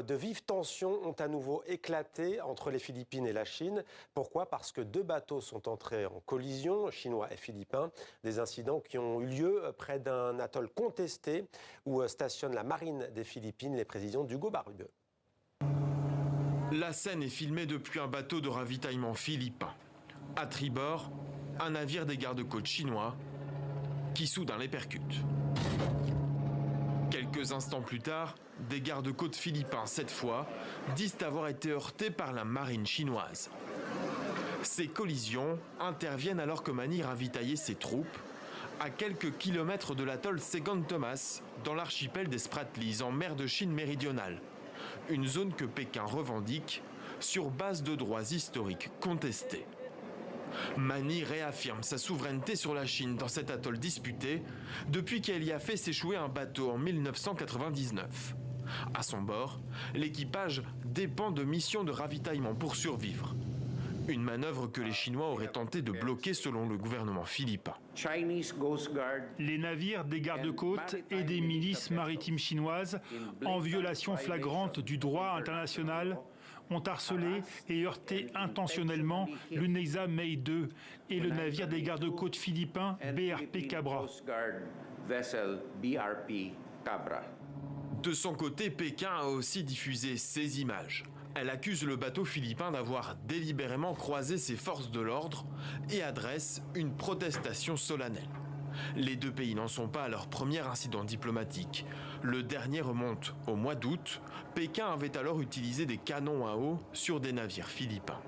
De vives tensions ont à nouveau éclaté entre les Philippines et la Chine. Pourquoi? Parce que deux bateaux sont entrés en collision, chinois et philippins. Des incidents qui ont eu lieu près d'un atoll contesté où stationne la marine des Philippines. Les précisions d'Hugo Barubeux. La scène est filmée depuis un bateau de ravitaillement philippin. À tribord, un navire des gardes-côtes chinois qui soudain les percute. Quelques instants plus tard, des gardes-côtes philippins, cette fois, disent avoir été heurtés par la marine chinoise. Ces collisions interviennent alors que Manille ravitaillait ses troupes à quelques kilomètres de l'atoll Second Thomas, dans l'archipel des Spratlys, en mer de Chine méridionale. Une zone que Pékin revendique sur base de droits historiques contestés. Manille réaffirme sa souveraineté sur la Chine dans cet atoll disputé depuis qu'elle y a fait s'échouer un bateau en 1999. À son bord, l'équipage dépend de missions de ravitaillement pour survivre. Une manœuvre que les Chinois auraient tenté de bloquer selon le gouvernement philippin. Les navires des gardes-côtes et des milices maritimes chinoises, en violation flagrante du droit international, ont harcelé et heurté intentionnellement l'UNESA May 2 et le navire des gardes-côtes philippins BRP Cabra. De son côté, Pékin a aussi diffusé ces images. Elle accuse le bateau philippin d'avoir délibérément croisé ses forces de l'ordre et adresse une protestation solennelle. Les deux pays n'en sont pas à leur premier incident diplomatique. Le dernier remonte au mois d'août. Pékin avait alors utilisé des canons à eau sur des navires philippins.